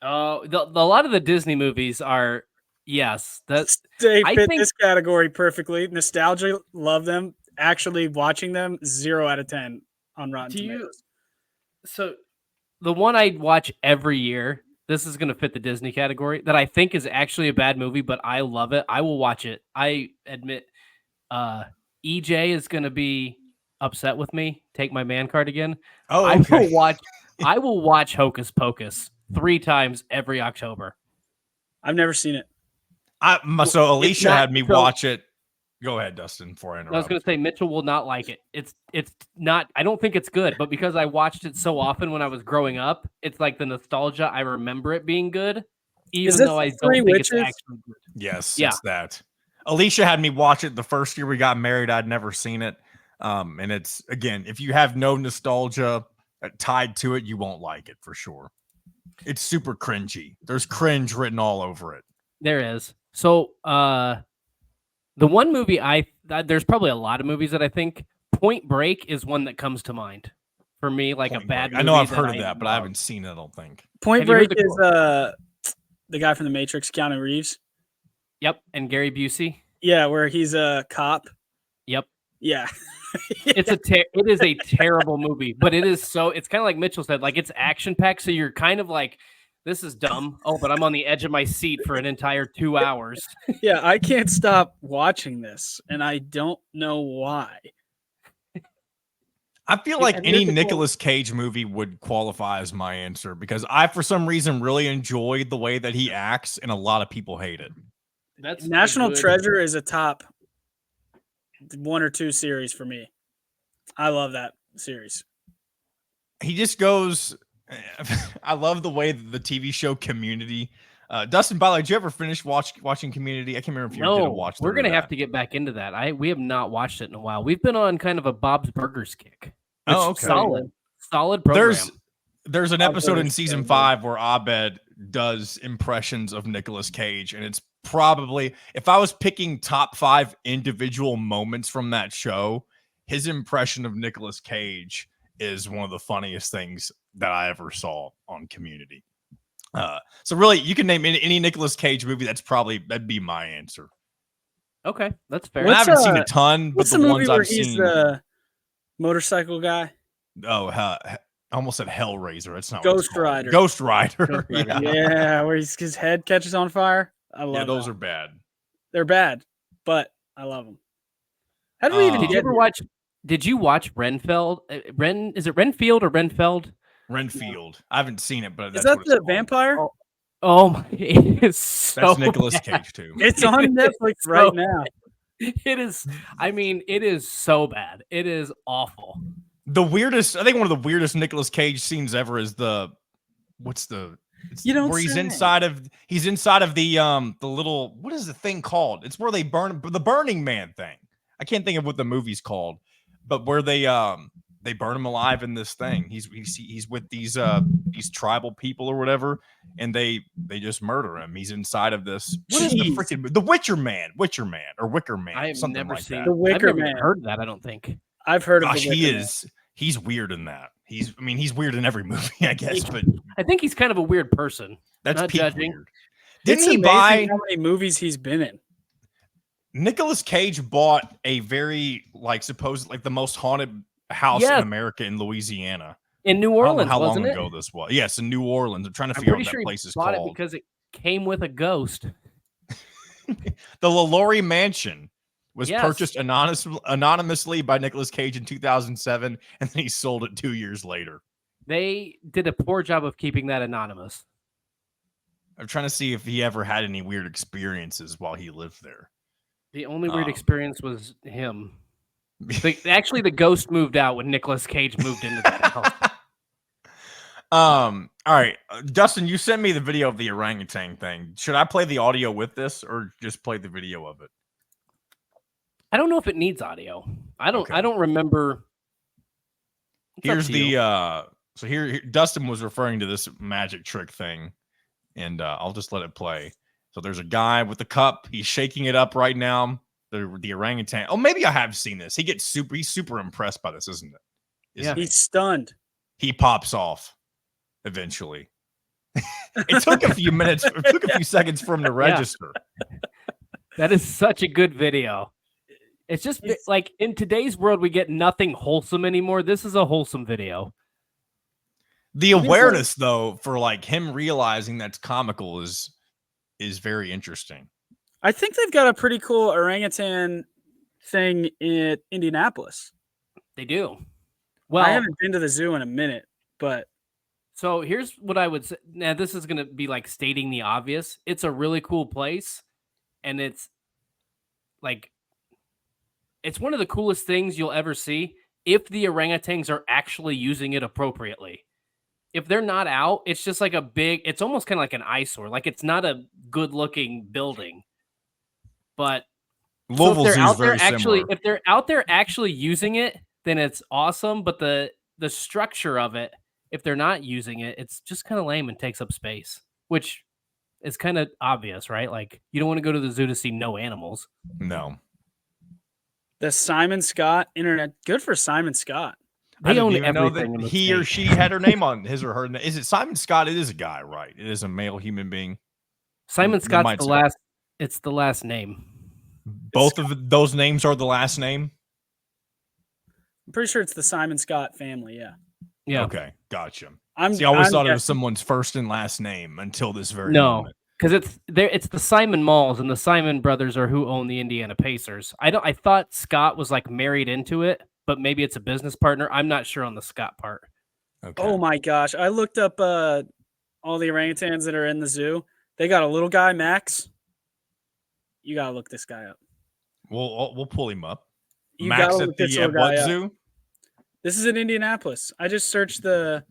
Oh, a lot of the Disney movies are yes. They fit this category perfectly. Nostalgia, love them. Actually, watching them, 0 out of 10 on Rotten Tomatoes. So, the one I watch every year. This is going to fit the Disney category that I think is actually a bad movie, but I love it. I will watch it. I admit EJ is going to be upset with me. Take my man card again. Oh, okay. I will watch Hocus Pocus 3 times every October. I've never seen it. So Alicia had me watch it. Go ahead, Dustin, before I interrupt. I was going to say Mitchell will not like it. It's not. I don't think it's good, but because I watched it so often when I was growing up, it's like the nostalgia. I remember it being good, even though I don't think it's actually good. Yes, yeah. It's that. Alicia had me watch it the first year we got married. I'd never seen it, and it's again, if you have no nostalgia tied to it, you won't like it for sure. It's super cringy. There's cringe written all over it. There is. So, the one movie there's probably a lot of movies that I think Point Break is one that comes to mind for me, like a bad movie. I know I've heard of that, but I haven't seen it, I don't think. Point Break is the guy from The Matrix, Keanu Reeves. Yep, and Gary Busey. Yeah, where he's a cop. Yep. Yeah. It is a terrible movie, but it's kind of like Mitchell said, like it's action packed, so you're kind of like, this is dumb. Oh, but I'm on the edge of my seat for an entire 2 hours. Yeah, I can't stop watching this, and I don't know why. I feel like any Nicolas Cage movie would qualify as my answer because I, for some reason, really enjoyed the way that he acts, and a lot of people hate it. That's National Treasure is a top 1 or 2 series for me. I love that series. He just goes. I love the way that the TV show Community. Dustin, by the way, did you ever finish watching Community? I can't remember if you did watch. We're gonna have to get back into that. We have not watched it in a while. We've been on kind of a Bob's Burgers kick. Oh, okay. Solid program. There's an episode in season 5 where Abed does impressions of Nicolas Cage, and it's probably, if I was picking top 5 individual moments from that show, his impression of Nicolas Cage is one of the funniest things that I ever saw on Community. So really, you can name any Nicolas Cage movie. That'd be my answer. Okay, that's fair. I haven't seen a ton, but the ones I've seen. He's the motorcycle guy. Oh, I almost said Hellraiser. It's not Ghost Rider. Ghost Rider. Yeah, where his head catches on fire. I love. Yeah, those are bad. They're bad, but I love them. How did we even? Did you ever watch? Did you watch Renfield? Is it Renfield or Renfeld? Renfield. I haven't seen it, but is that the vampire? Oh my! It is so that's Nicolas Cage too. It's on Netflix right now. It is. I mean, it is so bad. It is awful. The weirdest. I think one of the weirdest Nicolas Cage scenes ever is where he's inside of the little, what is the thing called? It's where they burn the Burning Man thing. I can't think of what the movie's called, but where they they burn him alive in this thing. He's with these tribal people or whatever, and they just murder him. He's inside of this. What is the Jeez. freaking the Wicker Man or Wicker Man? I have something never like seen that. The Wicker I've never Man. even heard of that. I don't think. I've heard Gosh, of the he Wicker Man. is. He's weird in that. He's weird in every movie, I guess. But I think he's kind of a weird person. that's Not peak judging. weird. It's Didn't he amazing buy? how many movies he's been in? Nicolas Cage bought a very supposed the most haunted house Yes. in America in Louisiana. In New I don't know Orleans, how wasn't long it? ago this was. Yes, in New Orleans. I'm trying to I'm figure out pretty what sure that he place is bought it called. because it came with a ghost. The LaLaurie Mansion was Yes. purchased anonymously by Nicolas Cage in 2007, and then he sold it 2 years later. They did a poor job of keeping that anonymous. I'm trying to see if he ever had any weird experiences while he lived there. The only weird experience was him. Actually, the ghost moved out when Nicolas Cage moved into that house. All right, Dustin, you sent me the video of the orangutan thing. Should I play the audio with this or just play the video of it? I don't know if it needs audio. I don't. Okay. I don't remember. It's up Here's to the you. so here Dustin was referring to this magic trick thing, and I'll just let it play. So there's a guy with the cup. He's shaking it up right now. The orangutan. Oh, maybe I have seen this. He's super impressed by this, isn't it? Yeah. He's stunned. He pops off eventually. It took a few minutes. It took a few seconds for him to register. That is such a good video. It's just like in today's world, we get nothing wholesome anymore. This is a wholesome video. The awareness, though, for him realizing that's comical is very interesting. I think they've got a pretty cool orangutan thing in Indianapolis. They do. Well, I haven't been to the zoo in a minute, but so here's what I would say. Now, this is going to be stating the obvious. It's a really cool place, and it's one of the coolest things you'll ever see if the orangutans are actually using it appropriately. If they're not out, it's just it's almost kind of like an eyesore. It's not a good looking building. But Louisville if they're Zoo out is very there actually, similar. if they're out there actually using it, then it's awesome. But the structure of it, if they're not using it, it's just kind of lame and takes up space, which is kind of obvious, right? You don't want to go to the zoo to see no animals. No. the Simon Scott internet. Good for Simon Scott. They own even know everything in that the he or state. she had her name on his or her. Is it Simon Scott? It is a guy, right? It is a male human being. Simon Scott's might the say- last. It's the last name. Both of those names are the last name. I'm pretty sure it's the Simon Scott family. Yeah. Yeah. Okay, gotcha. I'm. See, I always I'm thought it was guessing- someone's first and last name until this very No, moment. because it's the Simon Malls, and the Simon brothers are who own the Indiana Pacers. I thought Scott was married into it, but maybe it's a business partner. I'm not sure on the Scott part. Okay. Oh my gosh! I looked up all the orangutans that are in the zoo. They got a little guy, Max. You gotta look this guy up. We'll pull him up. You Max gotta at look this the little what guy up. zoo? This is in Indianapolis. I just searched the.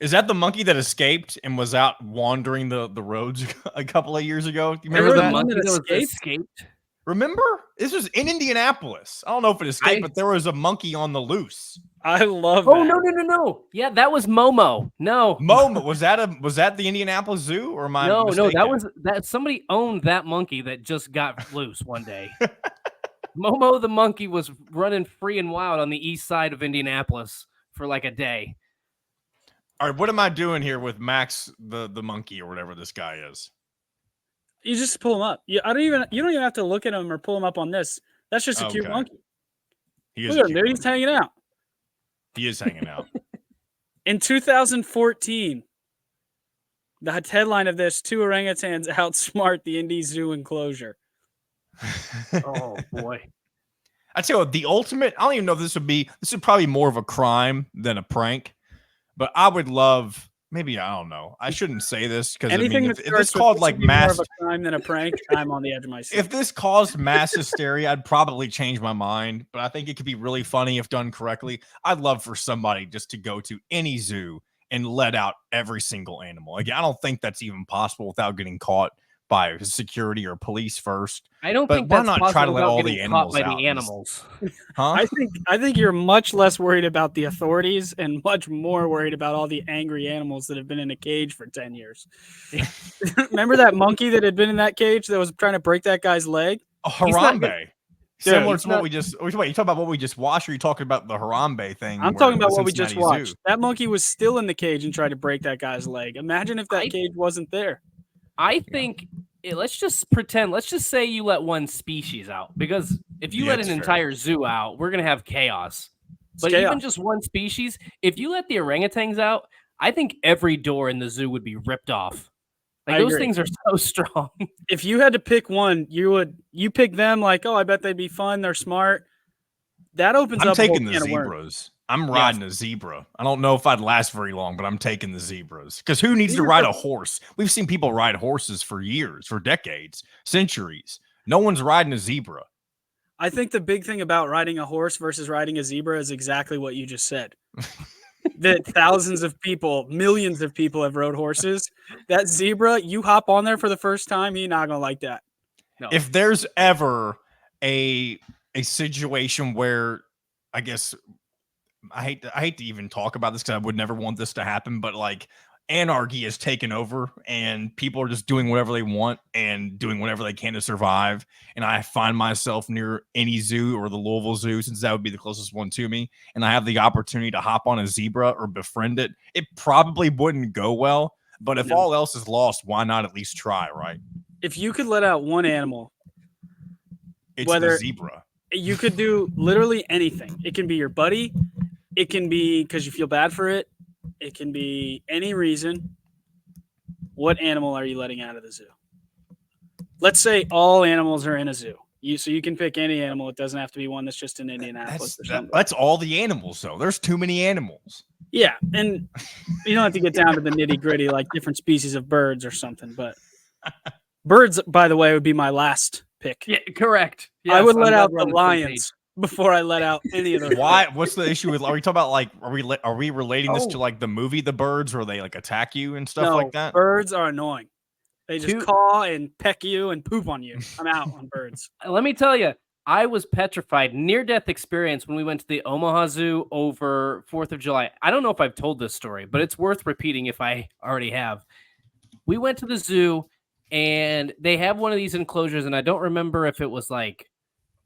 Is that the monkey that escaped and was out wandering the roads a couple of years ago? Do you There remember was that? a monkey that escaped. Remember? This was in Indianapolis. I don't know if it escaped, but there was a monkey on the loose. I love. Oh that. no! Yeah, that was Momo. No, Momo, was that the Indianapolis Zoo or am I no, mistaken? that somebody owned that monkey that just got loose one day. Momo the monkey was running free and wild on the east side of Indianapolis for a day. All right, what am I doing here with Max the monkey or whatever this guy is? You just pull him up. You don't even have to look at him or pull him up on this. That's just a cute Okay. monkey. He is Look a at him, cute dude. He's monkey. hanging out. He is hanging out. In 2014, the headline of this: 2 orangutans outsmart the Indy Zoo enclosure. Oh boy. I tell you what, the ultimate, I don't even know if this would probably more of a crime than a prank, but I would love, maybe, I don't know. I shouldn't say this because Anything if that this starts with called this would be more mass, of a crime than a prank, I'm on the edge of my seat. if this caused mass hysteria, I'd probably change my mind, but I think it could be really funny if done correctly. I'd love for somebody just to go to any zoo and let out every single animal. Again, I don't think that's even possible without getting caught, by security or police first. I don't But think why that's not possible try to let without all getting the caught animals by out? the animals. Huh? I think you're much less worried about the authorities and much more worried about all the angry animals that have been in a cage for 10 years. Remember that monkey that had been in that cage that was trying to break that guy's leg? A He's not Harambe. Dude, Similar he's to what we just wait, you talking about what we just watched, or you talking about the Harambe thing? I'm where talking the about what we just Cincinnati watched. Zoo? That monkey was still in the cage and tried to break that guy's leg. Imagine if that cage wasn't there. I think let's just pretend. Let's just say you let one species out, because if you Yeah, let it's an fair. entire zoo out, we're gonna have chaos. But chaos. even just one species, if you let the orangutans out, I think every door in the zoo would be ripped off. Like I those agree. things are so strong. If you had to pick one, you pick them like, oh, I bet they'd be fun. They're smart. That opens I'm up a whole taking the can of worms. zebras. I'm riding a zebra. I don't know if I'd last very long, but I'm taking the zebras. Because who needs to Zebras ride are- a horse? We've seen people ride horses for years, for decades, centuries. No one's riding a zebra. I think the big thing about riding a horse versus riding a zebra is exactly what you just said. That thousands of people, millions of people have rode horses. That zebra, you hop on there for the first time, you're not gonna like that. No. If there's ever a situation where, I guess I hate to even talk about this because I would never want this to happen, but like anarchy has taken over and people are just doing whatever they want and doing whatever they can to survive. And I find myself near any zoo or the Louisville Zoo, since that would be the closest one to me, and I have the opportunity to hop on a zebra or befriend it, it probably wouldn't go well. But if No. all else is lost, why not at least try, right? If you could let out one animal, It's the zebra. you could do literally anything. It can be your buddy. It can be because you feel bad for it. It can be any reason. What animal are you letting out of the zoo? Let's say all animals are in a zoo. So you can pick any animal. It doesn't have to be one that's just in Indianapolis or something. That's all the animals, though. There's too many animals. Yeah, and you don't have to get down to the nitty gritty like different species of birds or something. But birds, by the way, would be my last pick. Yeah, correct. I would Yes, let I'm out glad we're the on the same page. lions before I let out any of those. Why? What's the issue with? Are we talking about like? Are we relating this to Oh. like the movie The Birds, where they like attack you and stuff No, like that? birds are annoying. They just Two- caw and peck you and poop on you. I'm out on birds. Let me tell you, I was petrified, near-death experience when we went to the Omaha Zoo over 4th of July. I don't know if I've told this story, but it's worth repeating if I already have. We went to the zoo, and they have one of these enclosures, and I don't remember if it was like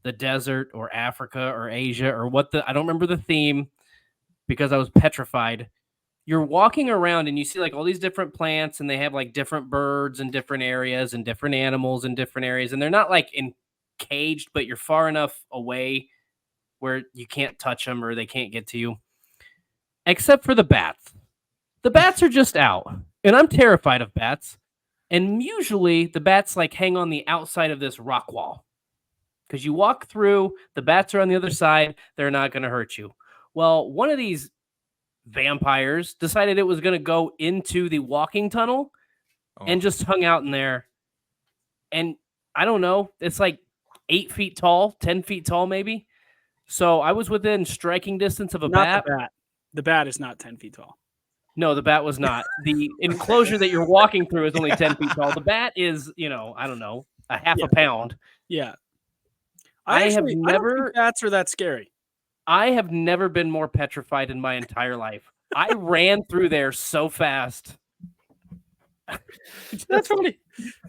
the desert or Africa or Asia or I don't remember the theme because I was petrified. You're walking around and you see like all these different plants, and they have like different birds in different areas and different animals in different areas, and they're not like caged, but you're far enough away where you can't touch them or they can't get to you, except for the bats. The bats are just out, and I'm terrified of bats. And usually the bats like hang on the outside of this rock wall because you walk through, the bats are on the other side, they're not going to hurt you. Well, one of these vampires decided it was going to go into the walking tunnel and just hung out in there. And I don't know, it's like 8 feet tall, 10 feet tall, maybe. So I was within striking distance of a bat. The bat. The bat is not 10 feet tall. No, the bat was not. The enclosure that you're walking through is only 10 feet tall. The bat is, I don't know, a half a pound. Yeah. I don't think bats are that scary. I have never been more petrified in my entire life. I ran through there so fast. That's funny.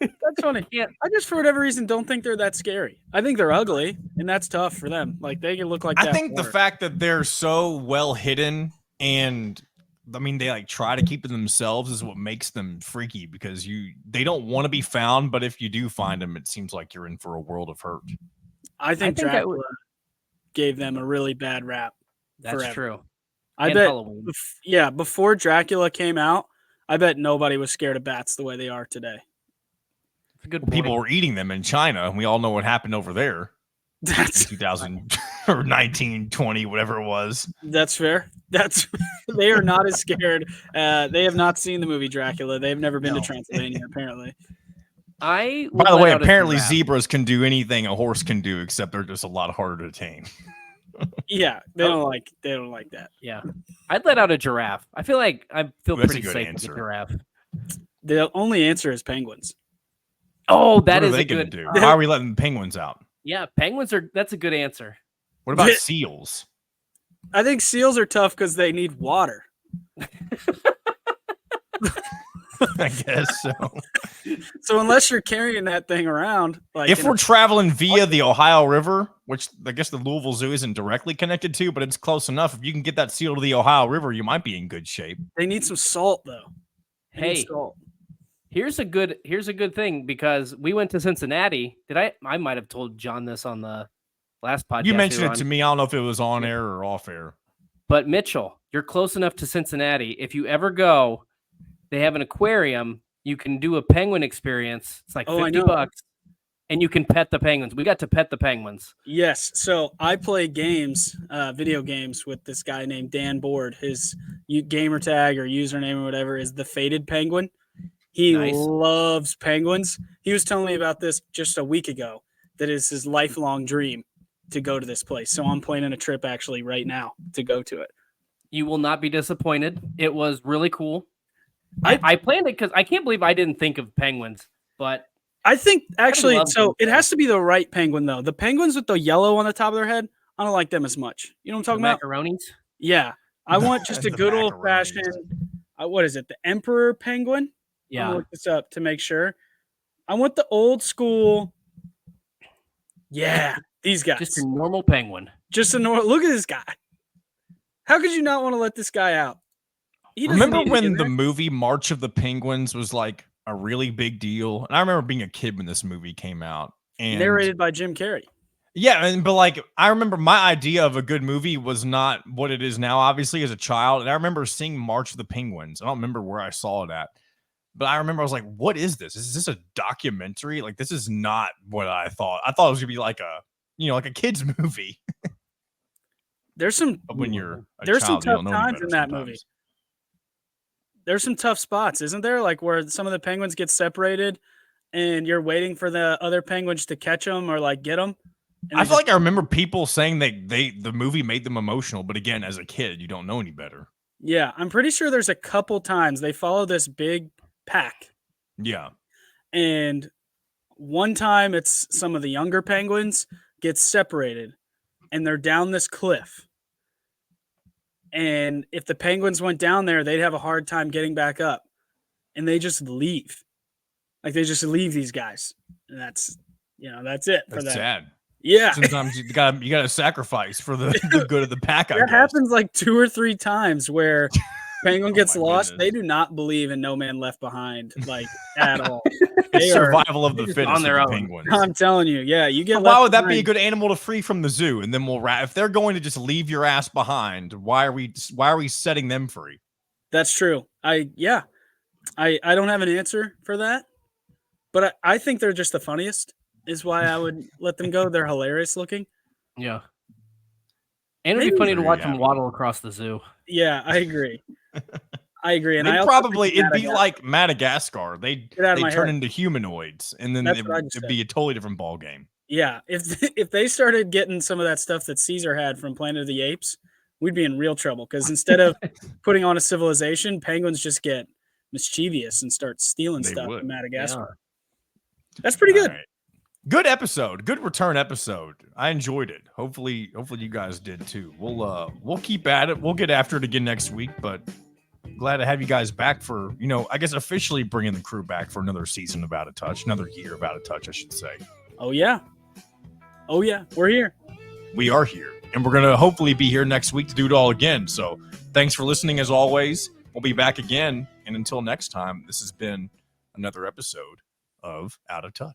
That's funny. Yeah, I just, for whatever reason, don't think they're that scary. I think they're ugly, and that's tough for them. Like, they can look like that. I think the fact that they're so well hidden and they like try to keep it themselves is what makes them freaky, because they don't want to be found, but if you do find them, it seems like you're in for a world of hurt. I think Dracula gave them a really bad rap. That's forever. True. I bet. Before Dracula came out, I bet nobody was scared of bats the way they are today. Good. People were eating them in China, and we all know what happened over there. That's 2000 or 1920, whatever it was. That's fair. They are not as scared. They have not seen the movie Dracula. They've never been to Transylvania, apparently. By the way, apparently zebras can do anything a horse can do, except they're just a lot harder to tame. Yeah, they don't like that. Yeah, I'd let out a giraffe. I feel like pretty safe with a giraffe. The only answer is penguins. Oh, that what is are they a going to good. do? Why are we letting penguins out? Yeah, penguins are. That's a good answer. What about seals? I think seals are tough because they need water. I guess so. So unless you're carrying that thing around, like If we're traveling via the Ohio River, which I guess the Louisville Zoo isn't directly connected to, but it's close enough. If you can get that seal to the Ohio River, you might be in good shape. they need some salt though. They need Hey, salt. here's a good thing because we went to Cincinnati. I might have told John this on the last podcast. You mentioned it to me. I don't know if it was on air or off air. But Mitchell, you're close enough to Cincinnati. If you ever go, they have an aquarium. You can do a penguin experience. It's like $50, and you can pet the penguins. We got to pet the penguins. Yes. So I play games, video games with this guy named Dan Board. His gamer tag or username or whatever is the Faded Penguin. He loves penguins. He was telling me about this just a week ago. That is his lifelong dream to go to this place. So I'm planning a trip actually right now to go to it. You will not be disappointed. It was really cool. I planned it because I can't believe I didn't think of penguins, but I think actually, so it has to be the right penguin though. The penguins with the yellow on the top of their head, I don't like them as much. You know what I'm talking about? Macaronis? Yeah. I want just a good old fashioned, what is it? The emperor penguin? Yeah. I'm gonna look this up to make sure. I want the old school. Yeah, these guys. Just a normal penguin. Just a normal. Look at this guy. How could you not want to let this guy out? Remember when the movie March of the Penguins was like a really big deal? And I remember being a kid when this movie came out. And narrated by Jim Carrey. Yeah, but like I remember my idea of a good movie was not what it is now, obviously, as a child. And I remember seeing March of the Penguins. I don't remember where I saw it at. But I remember I was like, what is this? Is this a documentary? Like, this is not what I thought. I thought it was gonna be like a kid's movie. There's some when you're there's some tough times in that movie. There's some tough spots, isn't there? Like where some of the penguins get separated and you're waiting for the other penguins to catch them or like get them. I feel like I remember people saying the movie made them emotional, but again, as a kid, you don't know any better. Yeah, I'm pretty sure there's a couple times they follow this big pack. Yeah. And one time it's some of the younger penguins get separated and they're down this cliff. And if the penguins went down there, they'd have a hard time getting back up. And they just leave. Like they just leave these guys. And that's it for that. That's sad. Yeah. Sometimes you gotta sacrifice for the good of the pack. That happens like 2 or 3 times where penguin gets lost. Goodness. They do not believe in No Man Left Behind, like at all. It's survival of the fittest on their own. Penguins. I'm telling you, yeah, you get. Why would that be a good animal to free from the zoo? And then if they're going to just leave your ass behind, why are we setting them free? That's true. I don't have an answer for that, but I think they're just the funniest. Is why I would let them go. They're hilarious looking. Yeah. And it'd be funny to watch them waddle across the zoo. Yeah, I agree. And it'd be like Madagascar. They turn into humanoids, and then it'd be a totally different ball game. Yeah, if they started getting some of that stuff that Caesar had from Planet of the Apes, we'd be in real trouble. Because instead of putting on a civilization, penguins just get mischievous and start stealing stuff in Madagascar. Yeah. That's pretty good. Right. Good episode. Good return episode. I enjoyed it. Hopefully you guys did too. We'll keep at it. We'll get after it again next week, but glad to have you guys back for, I guess officially bringing the crew back for another season of Out of Touch, another year of Out of Touch, I should say. Oh yeah. We're here. We are here, and we're going to hopefully be here next week to do it all again. So thanks for listening as always. We'll be back again. And until next time, this has been another episode of Out of Touch.